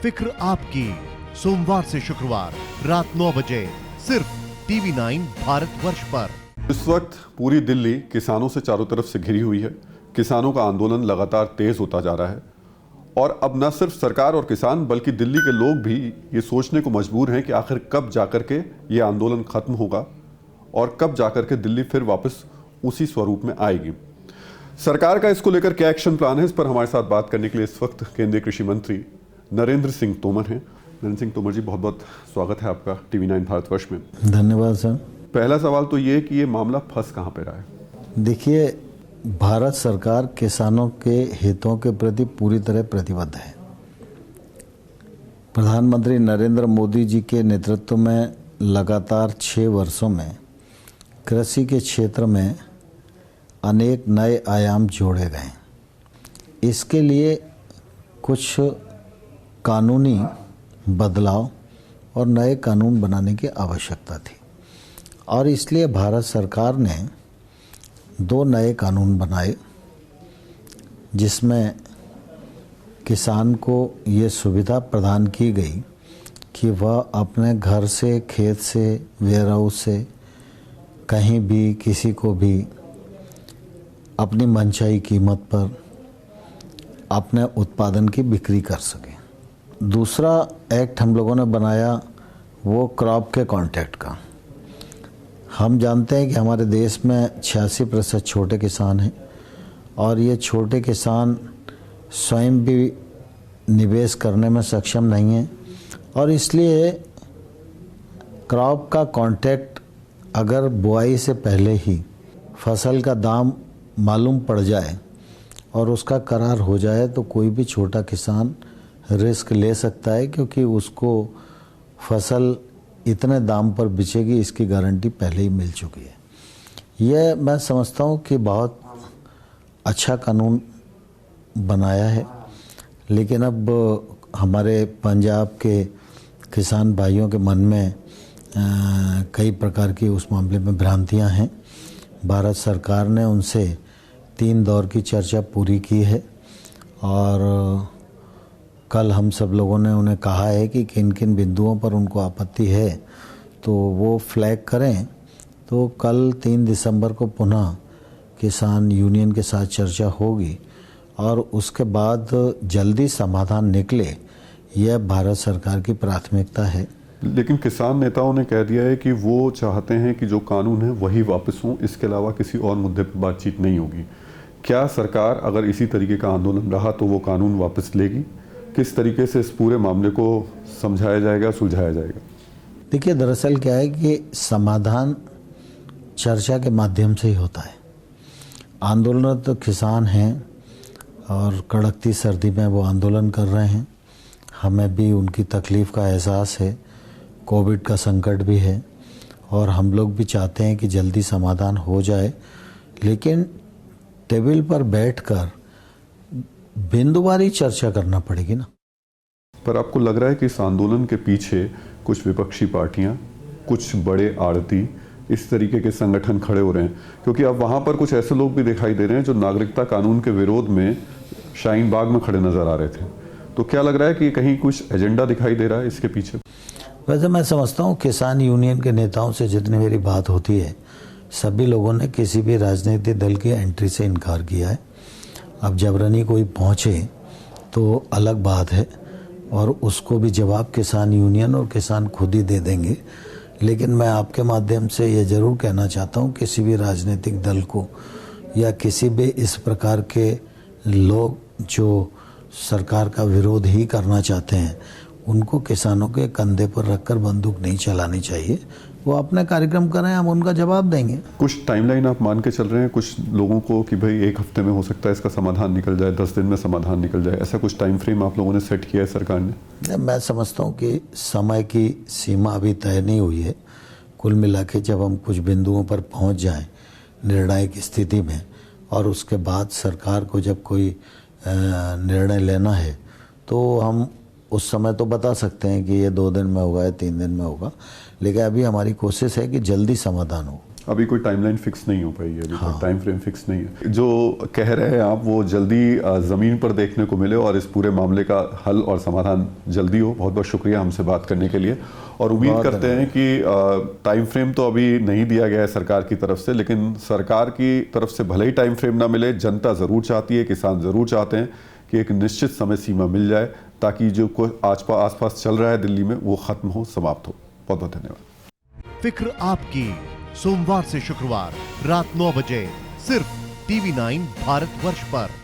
फिक्र आपकी, सोमवार से शुक्रवार रात 9 बजे सिर्फ TV9 भारतवर्ष पर। इस वक्त पूरी दिल्ली किसानों से चारों तरफ से घिरी हुई है। किसानों का आंदोलन लगातार तेज होता जा रहा है और अब न सिर्फ सरकार और किसान बल्कि दिल्ली के लोग भी ये सोचने को मजबूर हैं कि आखिर कब जाकर के ये आंदोलन खत्म होगा और कब जाकर के दिल्ली फिर वापस उसी स्वरूप में आएगी। सरकार का इसको लेकर क्या एक्शन प्लान है, इस पर हमारे साथ बात करने के लिए इस वक्त केंद्रीय कृषि मंत्री नरेंद्र सिंह तोमर हैं। नरेंद्र सिंह तोमर जी, बहुत बहुत स्वागत है आपका TV9 भारतवर्ष में। धन्यवाद सर। पहला सवाल तो ये कि ये मामला फंस कहाँ पे रहा है? देखिए, भारत सरकार किसानों के हितों के प्रति पूरी तरह प्रतिबद्ध है। प्रधानमंत्री नरेंद्र मोदी जी के नेतृत्व में लगातार 6 वर्षों में कृषि के क्षेत्र में अनेक नए आयाम जोड़े गए। इसके लिए कुछ कानूनी बदलाव और नए कानून बनाने की आवश्यकता थी और इसलिए भारत सरकार ने 2 नए कानून बनाए जिसमें किसान को ये सुविधा प्रदान की गई कि वह अपने घर से, खेत से, वेयरहाउस से कहीं भी किसी को भी अपनी मनचाही कीमत पर अपने उत्पादन की बिक्री कर सके। दूसरा एक्ट हम लोगों ने बनाया वो क्रॉप के कॉन्ट्रैक्ट का। हम जानते हैं कि हमारे देश में 86% छोटे किसान हैं और ये छोटे किसान स्वयं भी निवेश करने में सक्षम नहीं हैं और इसलिए क्रॉप का कॉन्ट्रैक्ट अगर बुआई से पहले ही फसल का दाम मालूम पड़ जाए और उसका करार हो जाए तो कोई भी छोटा किसान रिस्क ले सकता है, क्योंकि उसको फसल इतने दाम पर बिचेगी इसकी गारंटी पहले ही मिल चुकी है। यह मैं समझता हूँ कि बहुत अच्छा कानून बनाया है, लेकिन अब हमारे पंजाब के किसान भाइयों के मन में कई प्रकार की उस मामले में भ्रांतियाँ हैं। भारत सरकार ने उनसे 3 दौर की चर्चा पूरी की है और कल हम सब लोगों ने उन्हें कहा है कि किन किन बिंदुओं पर उनको आपत्ति है तो वो फ्लैग करें। तो कल 3 दिसंबर को पुनः किसान यूनियन के साथ चर्चा होगी और उसके बाद जल्दी समाधान निकले, यह भारत सरकार की प्राथमिकता है। लेकिन किसान नेताओं ने कह दिया है कि वो चाहते हैं कि जो कानून है वही वापस हों, इसके अलावा किसी और मुद्दे पर बातचीत नहीं होगी। क्या सरकार अगर इसी तरीके का आंदोलन रहा तो वो कानून वापस लेगी? किस तरीके से इस पूरे मामले को समझाया जाएगा, सुलझाया जाएगा? देखिए, दरअसल क्या है कि समाधान चर्चा के माध्यम से ही होता है। आंदोलन तो किसान हैं और कड़कती सर्दी में वो आंदोलन कर रहे हैं। हमें भी उनकी तकलीफ़ का एहसास है, कोविड का संकट भी है और हम लोग भी चाहते हैं कि जल्दी समाधान हो जाए, लेकिन टेबल पर बैठकर बिंदुवारी चर्चा करना पड़ेगी ना। पर आपको लग रहा है कि इस आंदोलन के पीछे कुछ विपक्षी पार्टियां, कुछ बड़े आड़ती, इस तरीके के संगठन खड़े हो रहे हैं? क्योंकि अब वहां पर कुछ ऐसे लोग भी दिखाई दे रहे हैं जो नागरिकता कानून के विरोध में शाहीन बाग में खड़े नजर आ रहे थे। तो क्या लग रहा है कि कहीं कुछ एजेंडा दिखाई दे रहा है इसके पीछे? वैसे मैं समझता हूँ किसान यूनियन के नेताओं से जितनी मेरी बात होती है, सभी लोगों ने किसी भी राजनीतिक दल की एंट्री से इनकार किया है। अब जबरनी कोई पहुँचे तो अलग बात है और उसको भी जवाब किसान यूनियन और किसान खुद ही दे देंगे। लेकिन मैं आपके माध्यम से ये ज़रूर कहना चाहता हूँ, किसी भी राजनीतिक दल को या किसी भी इस प्रकार के लोग जो सरकार का विरोध ही करना चाहते हैं, उनको किसानों के कंधे पर रखकर बंदूक नहीं चलानी चाहिए। वो अपने कार्यक्रम करें, हम उनका जवाब देंगे। कुछ टाइमलाइन आप मान के चल रहे हैं कुछ लोगों को कि भाई 1 हफ्ते में हो सकता है इसका समाधान निकल जाए, 10 दिन में समाधान निकल जाए, ऐसा कुछ टाइम फ्रेम आप लोगों ने सेट किया है सरकार ने? मैं समझता हूँ कि समय की सीमा अभी तय नहीं हुई है। कुल मिला के जब हम कुछ बिंदुओं पर पहुँच जाएँ निर्णायक स्थिति में और उसके बाद सरकार को जब कोई निर्णय लेना है तो हम उस समय तो बता सकते हैं कि ये 2 दिन में होगा या 3 दिन में होगा, लेकिन अभी हमारी कोशिश है कि जल्दी समाधान हो। अभी कोई टाइमलाइन फिक्स नहीं हो पाई है, अभी कोई टाइम फ्रेम फिक्स नहीं है। जो कह रहे हैं आप वो जल्दी ज़मीन पर देखने को मिले और इस पूरे मामले का हल और समाधान जल्दी हो। बहुत बहुत शुक्रिया हमसे बात करने के लिए, और उम्मीद करते हैं कि टाइम फ्रेम तो अभी नहीं दिया गया है सरकार की तरफ से, लेकिन सरकार की तरफ से भले ही टाइम फ्रेम ना मिले, जनता ज़रूर चाहती है, किसान ज़रूर चाहते हैं कि एक निश्चित समय सीमा मिल जाए ताकि जो आसपास चल रहा है दिल्ली में वो ख़त्म हो, समाप्त हो। बहुत बहुत धन्यवाद। फिक्र आपकी, सोमवार से शुक्रवार रात 9 बजे सिर्फ TV9 भारतवर्ष पर।